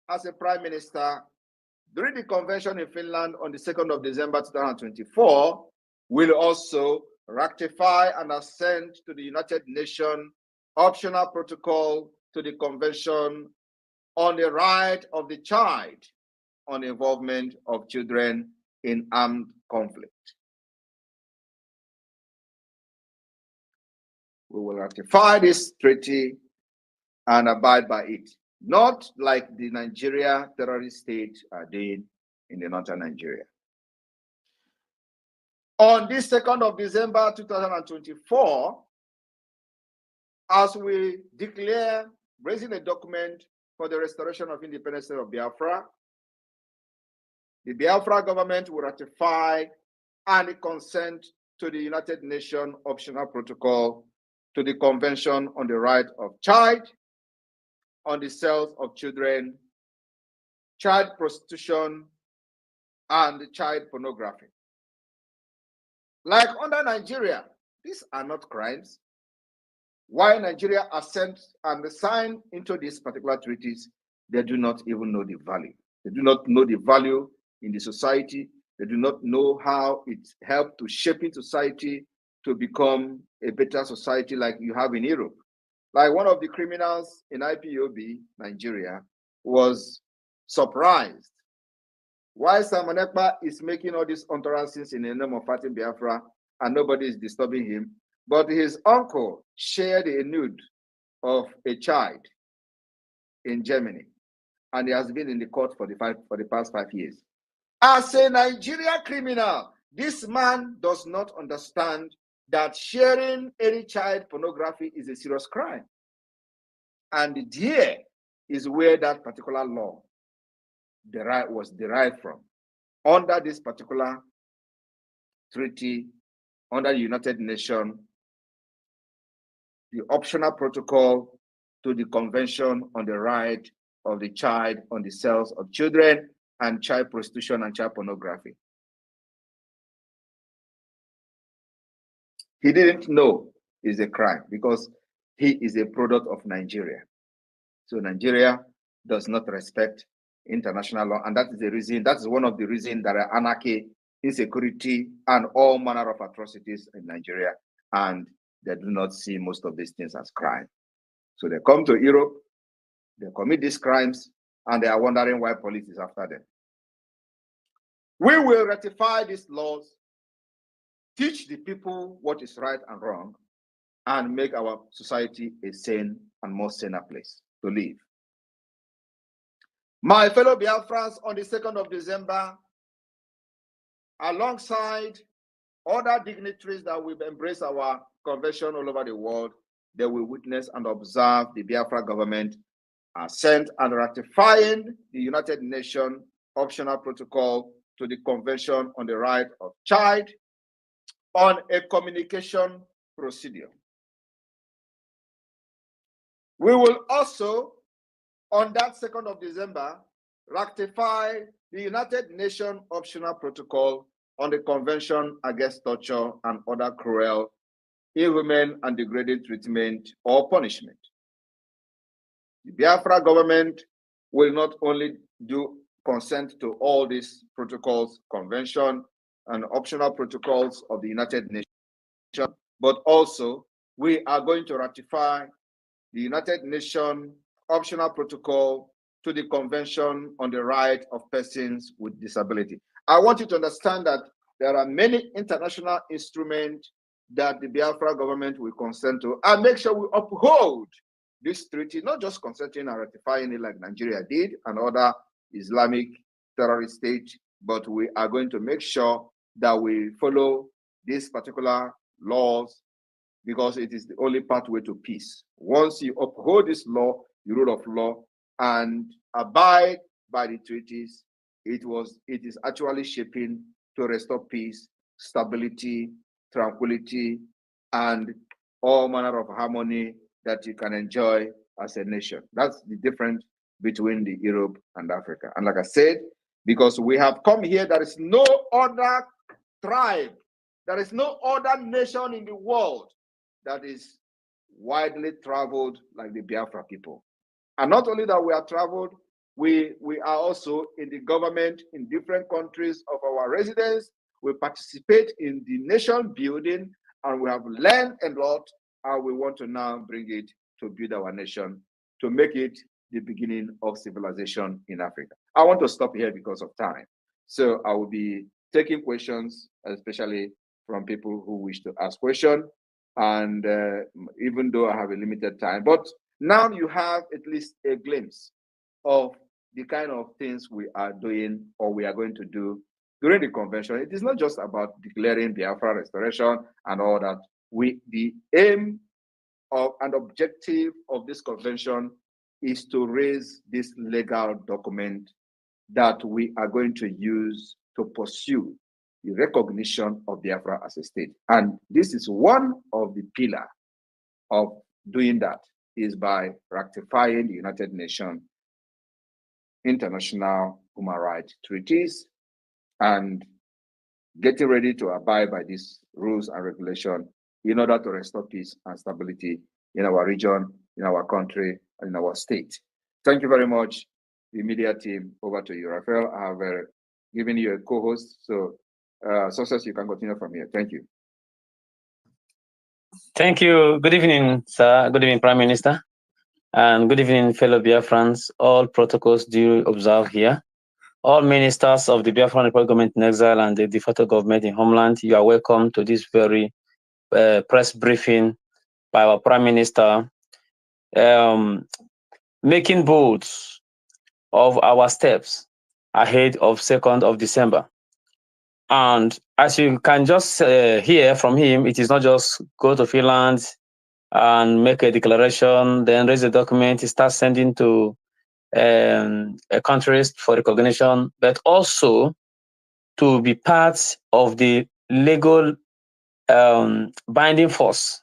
as a prime minister during the convention in Finland on the 2nd of December 2024 will also ratify and assent to the United Nations optional protocol to the Convention on the Right of the Child on the Involvement of Children in Armed Conflict. We will ratify this treaty and abide by it, not like the Nigeria terrorist state are doing in the northern Nigeria. On this 2nd of December 2024, as we declare raising a document for the restoration of independence of Biafra, the Biafra government will ratify and consent to the United Nations optional protocol to the Convention on the Right of Child, on the sales of children, child prostitution, and child pornography. Like under Nigeria, these are not crimes. Why Nigeria assent and sign into these particular treaties, they do not even know the value. They do not know the value in the society. They do not know how it helped to shape society to become a better society like you have in Europe. Like one of the criminals in IPOB, Nigeria, was surprised why Simon Ekpa is making all these utterances in the name of fighting Biafra and nobody is disturbing him. But his uncle shared a nude of a child in Germany, and he has been in the court for the past 5 years. As a Nigerian criminal, this man does not understand that sharing any child pornography is a serious crime. And there is where that particular law was derived from. Under this particular treaty, under the United Nations, the optional protocol to the Convention on the Right of the Child on the sales of children and child prostitution and child pornography. He didn't know it's a crime because he is a product of Nigeria. So Nigeria does not respect international law, and that is the reason, that is one of the reasons there are anarchy, insecurity, and all manner of atrocities in Nigeria, and they do not see most of these things as crime. So they come to Europe, they commit these crimes, and they are wondering why police is after them. We will ratify these laws, teach the people what is right and wrong, and make our society a sane and more saner place to live. My fellow Biafrans, on the 2nd of December, alongside other dignitaries that will embrace our convention all over the world, they will witness and observe the Biafra government assent and ratifying the United Nations optional protocol to the Convention on the Right of Child on a communication procedure. We will also, on that 2nd of December, ratify the United Nations optional protocol on the Convention Against Torture and Other Cruel, Inhuman, and Degrading Treatment or Punishment. The Biafra government will not only do consent to all these protocols, convention, and optional protocols of the United Nations, but also we are going to ratify the United Nations optional protocol to the Convention on the Right of Persons with Disability. I want you to understand that there are many international instruments that the Biafra government will consent to, and make sure we uphold this treaty, not just consenting and ratifying it like Nigeria did and other Islamic terrorist states, but we are going to make sure that we follow these particular laws because it is the only pathway to peace. Once you uphold this law, the rule of law, and abide by the treaties, it is actually shaping to restore peace, stability, tranquility, and all manner of harmony that you can enjoy as a nation. That's the difference between the Europe and Africa. And like I said, because we have come here, there is no other tribe, there is no other nation in the world that is widely traveled like the Biafra people. And not only that we are traveled, We are also in the government in different countries of our residence. We participate in the nation building, and we have learned a lot, and we want to now bring it to build our nation, to make it the beginning of civilization in Africa. I want to stop here because of time. So I will be taking questions, especially from people who wish to ask questions. And even though I have a limited time, but now you have at least a glimpse of the kind of things we are doing or we are going to do during the convention. It is not just about declaring Biafra restoration and all that. The aim of and objective of this convention is to raise this legal document that we are going to use to pursue the recognition of Biafra as a state. And this is one of the pillars of doing that, is by ratifying the United Nations international human rights treaties and getting ready to abide by these rules and regulations in order to restore peace and stability in our region, in our country, and in our state. Thank you very much, the media team. Over to you, Raphael. I have given you a co-host, so Success, you can continue from here. Thank you. Thank you. Good evening, sir. Good evening, Prime Minister. And good evening, fellow Biafrans. All protocols do observe here. All ministers of the Biafran Republic government in exile and the de facto government in homeland, you are welcome to this very press briefing by our Prime Minister, making bold of our steps ahead of 2nd of December. And as you can just hear from him, it is not just go to Finland and make a declaration, then raise a document, start sending to countries for recognition, but also to be part of the legal binding force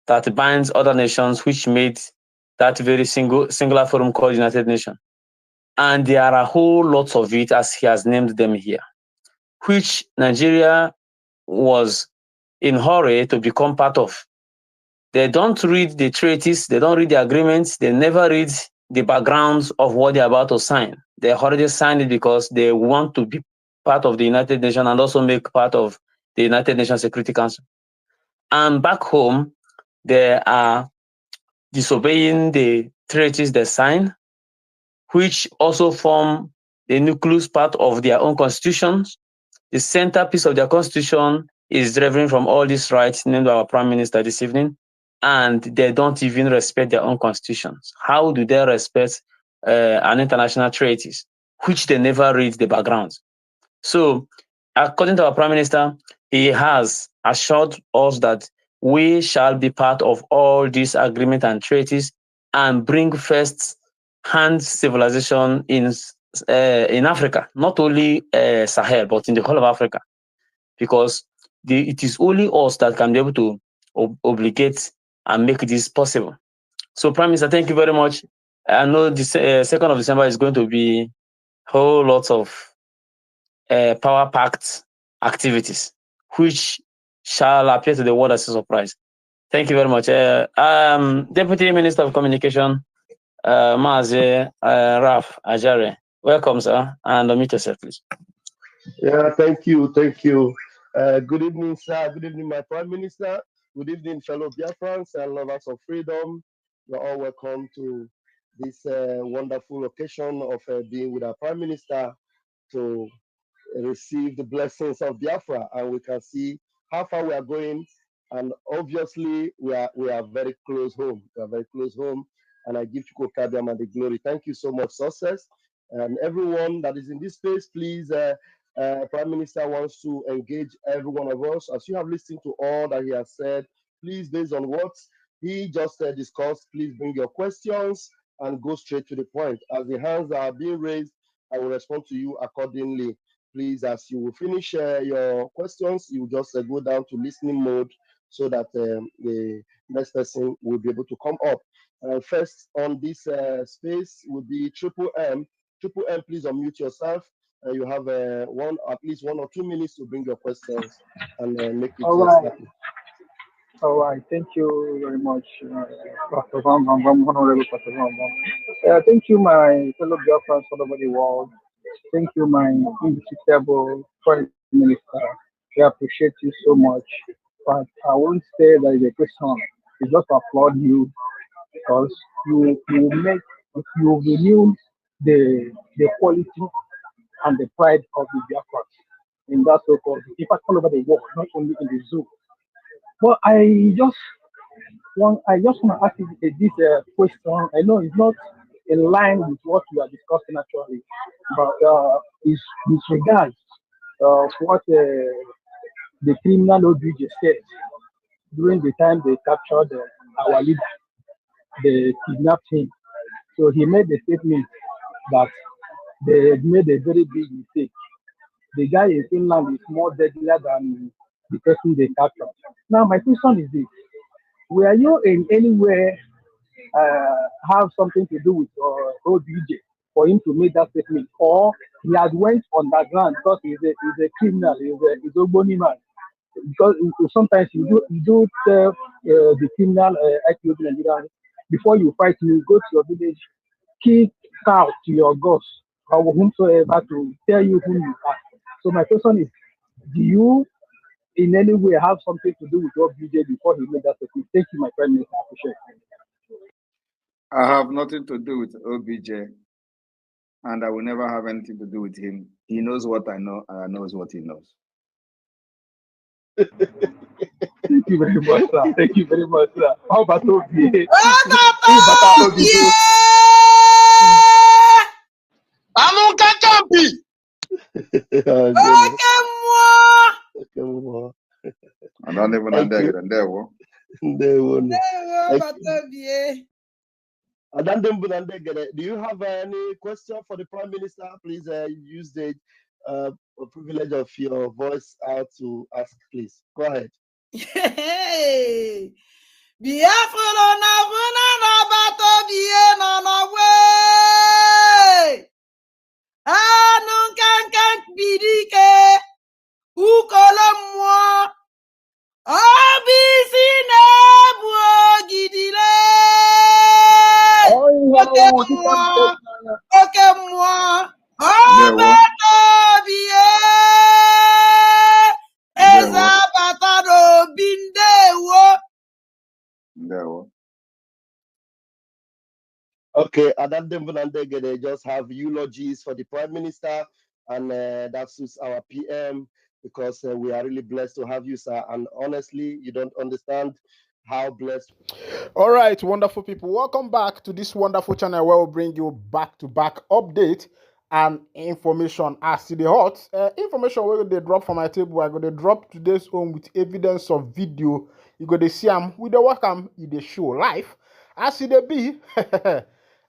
that binds other nations, which made that very singular forum called United Nations. And there are a whole lot of it, as he has named them here, which Nigeria was in a hurry to become part of. They don't read the treaties, they don't read the agreements, they never read the backgrounds of what they're about to sign. They already signed it because they want to be part of the United Nations and also make part of the United Nations Security Council. And back home, they are disobeying the treaties they sign, which also form the nucleus part of their own constitutions. The centerpiece of their constitution is deriving from all these rights named by our Prime Minister this evening, and they don't even respect their own constitutions. How do they respect an international treaties, which they never read the background? So, according to our Prime Minister, he has assured us that we shall be part of all these agreements and treaties and bring first-hand civilization in Africa, not only Sahel, but in the whole of Africa, because it is only us that can be able to obligate and make this possible. So, Prime Minister, thank you very much. I know the 2nd of December is going to be whole lot of power-packed activities, which shall appear to the world as a surprise. Thank you very much. Deputy Minister of Communication, Mazi Raf Ajare. Welcome, sir, and unmute yourself, please. Yeah, thank you. Good evening, sir. Good evening, my Prime Minister. Good evening, fellow Biafrans and lovers of freedom. You're all welcome to this wonderful occasion of being with our Prime Minister to receive the blessings of Biafra, and we can see how far we are going. And obviously, we are very close home. We are very close home, and I give Chuko Kabiama the glory. Thank you so much, Success, and everyone that is in this space. Please, Prime Minister wants to engage every one of us. As you have listened to all that he has said, please, based on what he just discussed, please bring your questions and go straight to the point. As the hands are being raised, I will respond to you accordingly. Please, as you will finish your questions, you just go down to listening mode so that the next person will be able to come up. First on this space will be Triple M. Triple M, please unmute yourself. You have at least 1 or 2 minutes to bring your questions and make it all right. snappy. All right, thank you very much, Pastor Van Van Van, Honorable Pastor Van Van. Thank you, my fellow Biafrans all over the world. Thank you, my indefatigable Foreign Minister. We appreciate you so much. But I won't say that is a question. It's just to applaud you because you make you renew the quality and the pride of the Biafrans in that so-called, in fact, all over the world, not only in the zoo. Well, I just want to ask you this question. I know it's not in line with what we are discussing actually, but it's with regards of what the criminal OBJ said during the time they captured our leader, they kidnapped him. So he made a statement that they made a very big mistake. The guy in Finland is more deadlier than the person they captured. Now, my question is this: were you in anywhere have something to do with OBJ for him to make that statement, or he had went underground because he's a criminal, he's a bony man. Because sometimes you do tell the criminal IPOB Nigerian before you fight, you go to your village, kick out to your gods or whomsoever to tell you who you are. So my question is, do you in any way have something to do with OBJ before he made that statement? Thank you, my friend. Minister. I appreciate it. I have nothing to do with OBJ, and I will never have anything to do with him. He knows what I know, and I knows what he knows. Thank you very much, sir. Thank you very much, sir. How about OBJ? I don't even Thank you. understand there. Wo. There won't. Do you have any question for the Prime Minister? Please use the privilege of your voice out to ask, please. Go ahead. Biafra na vuna na bato bie no no way. Anu kan bidike ukolo mwa. Obisi na buo gidile. Oke mwa. Obato bie. Eza batado bindewo. Okay, they just have eulogies for the Prime Minister, and that suits our PM because we are really blessed to have you, sir. And honestly, you don't understand how blessed. All right, wonderful people. Welcome back to this wonderful channel where we'll bring you back-to-back update and information as to the hot. Information where they drop from my table. I go to drop today's own with evidence of video. You go to see them with the welcome in the show live. As it be,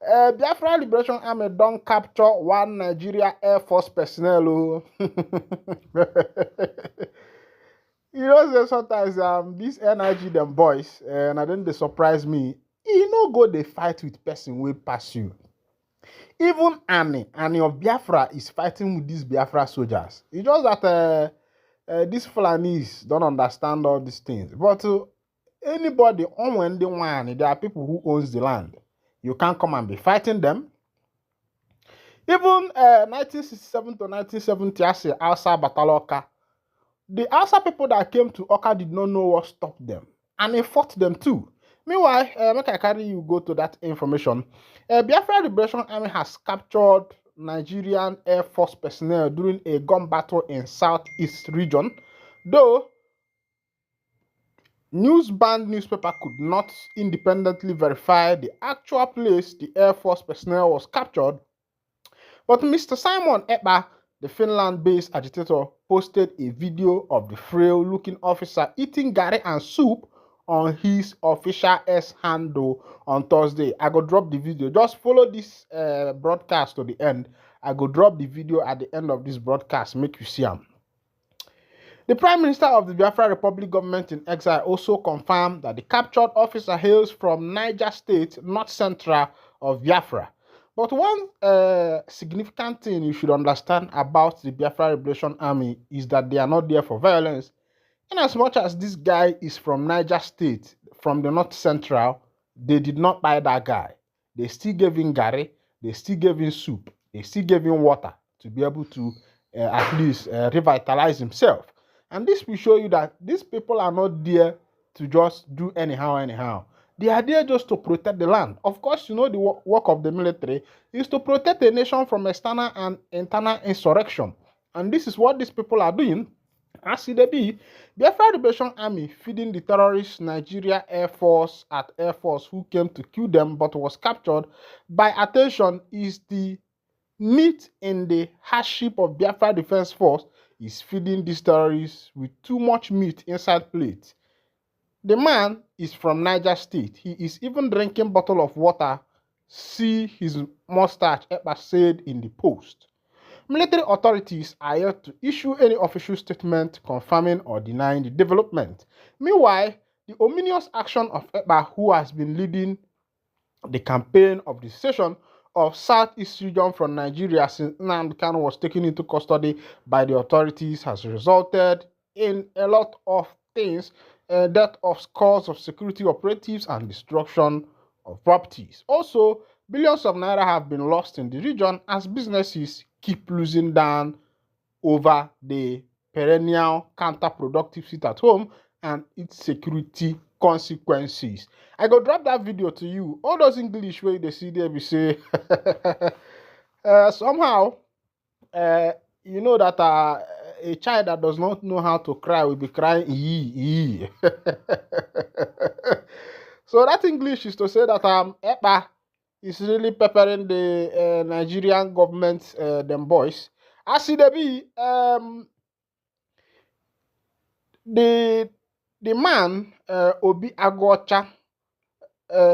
Biafra Liberation Army don't capture one Nigeria Air Force personnel. You know, sometimes this energy them boys, and then they surprise me. You know, go they fight with person will pass you. Even Annie of Biafra is fighting with these Biafra soldiers. It's just that these Fulanis don't understand all these things. But anybody on when they want, there are people who owns the land. You can't come and be fighting them. Even 1967 to 1970, I say Alsa Bataloka. The Hausa people that came to Oka did not know what stopped them, and they fought them too. Meanwhile, make I carry you go to that information. Biafra Liberation Army has captured Nigerian Air Force personnel during a gun battle in Southeast region, though Newsband newspaper could not independently verify the actual place the Air Force personnel was captured. But Mr. Simon Ekpa, the Finland-based agitator, posted a video of the frail-looking officer eating gari and soup on his official S handle on Thursday. I go drop the video. Just follow this broadcast to the end. I go drop the video at the end of this broadcast. Make you see him. The Prime Minister of the Biafra Republic government in exile also confirmed that the captured officer hails from Niger State, north central of Biafra. But one significant thing you should understand about the Biafra Liberation Army is that they are not there for violence. In as much as this guy is from Niger State, from the North Central, they did not buy that guy. They still gave him gari, they still gave him soup, they still gave him water to be able to at least revitalize himself. And this will show you that these people are not there to just do anyhow. They are there just to protect the land. Of course, you know the work of the military is to protect the nation from external and internal insurrection. And this is what these people are doing. As it be, Biafra Liberation Army feeding the terrorists Nigeria Air Force at Air Force who came to kill them but was captured by attention is the meat in the hardship of Biafra Defense Force is feeding these terrorists with too much meat inside plates. The man is from Niger State. He is even drinking bottle of water. See his mustache, Ekpa said in the post. Military authorities are yet to issue any official statement confirming or denying the development. Meanwhile, the ominous action of Ekpa, who has been leading the campaign of the secession of Southeast region from Nigeria since Nnamdi Kanu was taken into custody by the authorities, has resulted in a lot of things, death of scores of security operatives and destruction of properties. Also, billions of naira have been lost in the region as businesses keep losing down over the perennial counterproductive sit at home and its security consequences. I go drop that video to you. All those English where they see there, we say somehow you know that a child that does not know how to cry will be crying ee. So that English is to say that Ekpa is really peppering the Nigerian government, them boys. As it be, the man Obi Agocha,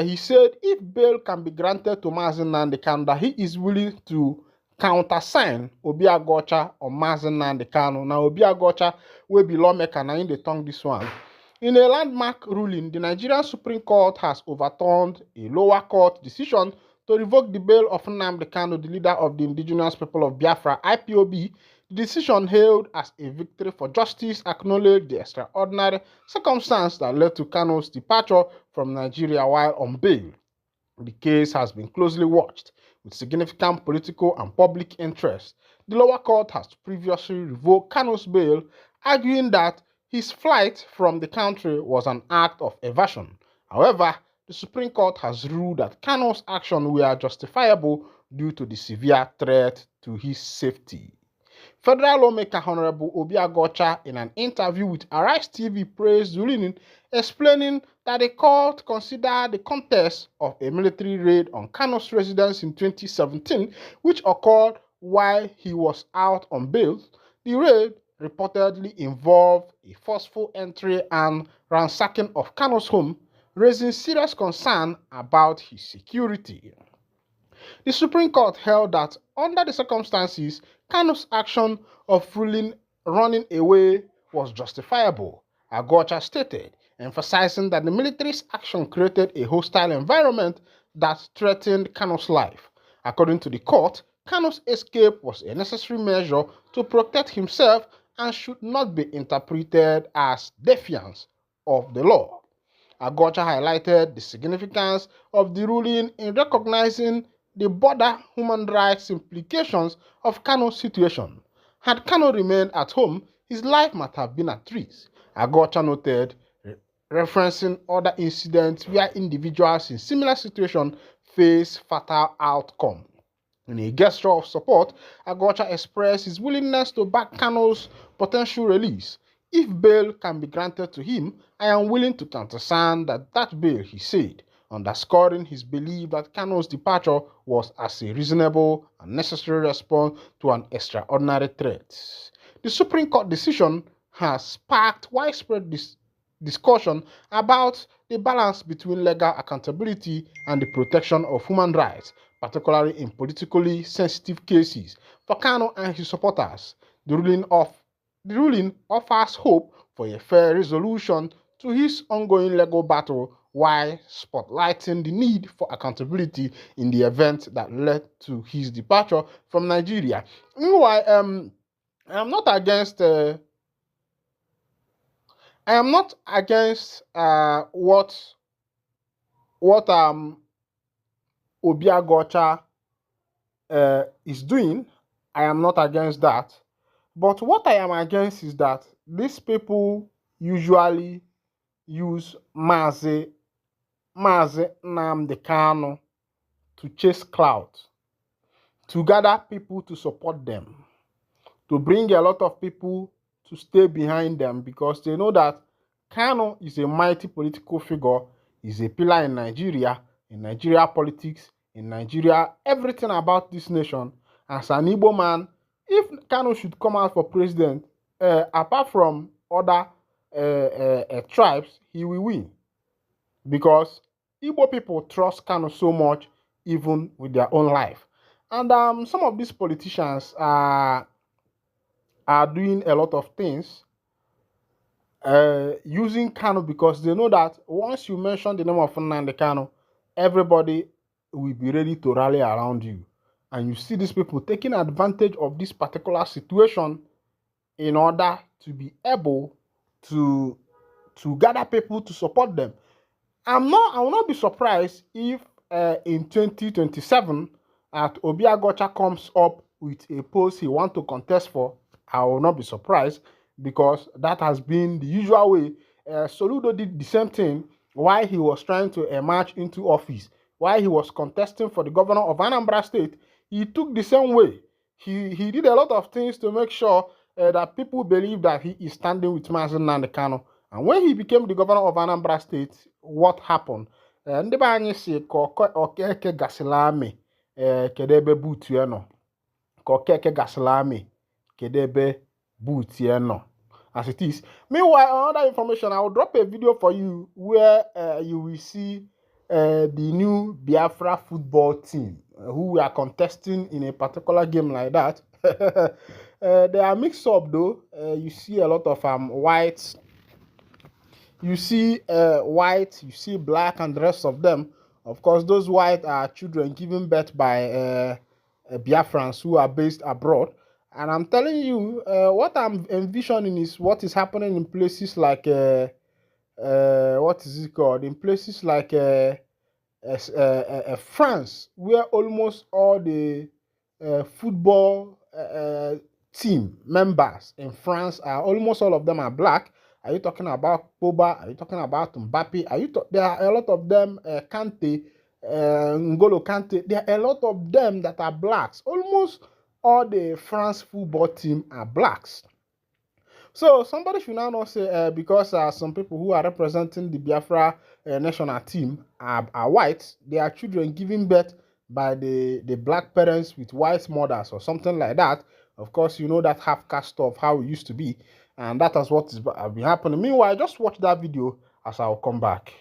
he said if bail can be granted to Mazi Nnamdi Kanu, that he is willing to countersign Obi Agocha or Mazi Nnamdi Kanu. Now Obi Agocha will be lawmaker. Now in the tongue this one. In a landmark ruling, the Nigerian Supreme Court has overturned a lower court decision to revoke the bail of Nnamdi Kanu, the leader of the indigenous people of Biafra, IPOB. The decision hailed as a victory for justice acknowledged the extraordinary circumstance that led to Kanu's departure from Nigeria while on bail. The case has been closely watched with significant political and public interest. The lower court has previously revoked Kanu's bail, arguing that his flight from the country was an act of evasion. However, the Supreme Court has ruled that Kanu's actions were justifiable due to the severe threat to his safety. Federal lawmaker Honorable Obi Agocha, in an interview with Arise TV, praised the ruling, explaining that the court considered the context of a military raid on Kanu's residence in 2017, which occurred while he was out on bail. The raid reportedly involved a forceful entry and ransacking of Kanu's home, raising serious concern about his security. The Supreme Court held that under the circumstances, Kanu's action of running away was justifiable, Agocha stated, emphasizing that the military's action created a hostile environment that threatened Kanu's life. According to the court, Kanu's escape was a necessary measure to protect himself and should not be interpreted as defiance of the law. Agocha highlighted the significance of the ruling in recognizing the broader human rights implications of Kanu's situation. Had Kanu remained at home, his life might have been at risk, Agocha noted, referencing other incidents where individuals in similar situations face fatal outcomes. In a gesture of support, Agocha expressed his willingness to back Kanu's potential release. If bail can be granted to him, I am willing to countersign that bail, he said, underscoring his belief that Kanu's departure was as a reasonable and necessary response to an extraordinary threat. The Supreme Court decision has sparked widespread discussion about the balance between legal accountability and the protection of human rights, particularly in politically sensitive cases. For Kanu and his supporters, the ruling offers hope for a fair resolution to his ongoing legal battle while spotlighting the need for accountability in the event that led to his departure from Nigeria. Meanwhile, I'm not against I am not against what Obiagocha is doing. I am not against that. But what I am against is that these people usually use Mazi Nnamdi Kanu to chase clout, to gather people to support them, to bring a lot of people to stay behind them because they know that Kanu is a mighty political figure, is a pillar in Nigeria politics, in Nigeria, everything about this nation. As an Igbo man, if Kanu should come out for president, apart from other tribes, he will win. Because Igbo people trust Kanu so much, even with their own life. And some of these politicians are doing a lot of things using Kanu because they know that once you mention the name of Nnamdi Kanu, everybody will be ready to rally around you. And you see these people taking advantage of this particular situation in order to be able to gather people to support them. I will not be surprised if in 2027 Obiagocha comes up with a post he wants to contest for. I will not be surprised because that has been the usual way. Soludo did the same thing while he was trying to emerge into office. While he was contesting for the governor of Anambra State, he took the same way. He did a lot of things to make sure that people believe that he is standing with Mazi Nnamdi Kanu. And when he became the governor of Anambra State, what happened? Ndị be anyị si ka okeke gasịla amị kedu ebe buutu ya nọ. Ka okeke gasịla amị kedu ebe buutu ya nọ. As it is. Meanwhile, another information, I will drop a video for you where you will see the new Biafra football team who are contesting in a particular game like that. They are mixed up though. You see a lot of whites. You see white, you see black, and the rest of them. Of course, those white are children given birth by Biafrans who are based abroad. And I'm telling you, what I'm envisioning is what is happening in places like, what is it called? In places like France, where almost all the football team members in France are almost all of them are black. Are you talking about Pogba? Are you talking about Mbappe? There are a lot of them, Kante, N'Golo Kante. There are a lot of them that are blacks. Almost all the France football team are blacks. So somebody should now not say because some people who are representing the Biafra national team are white, they are children given birth by the black parents with white mothers or something like that. Of course, you know that half caste of how it used to be, and that is what has been happening. Meanwhile, just watch that video as I'll come back.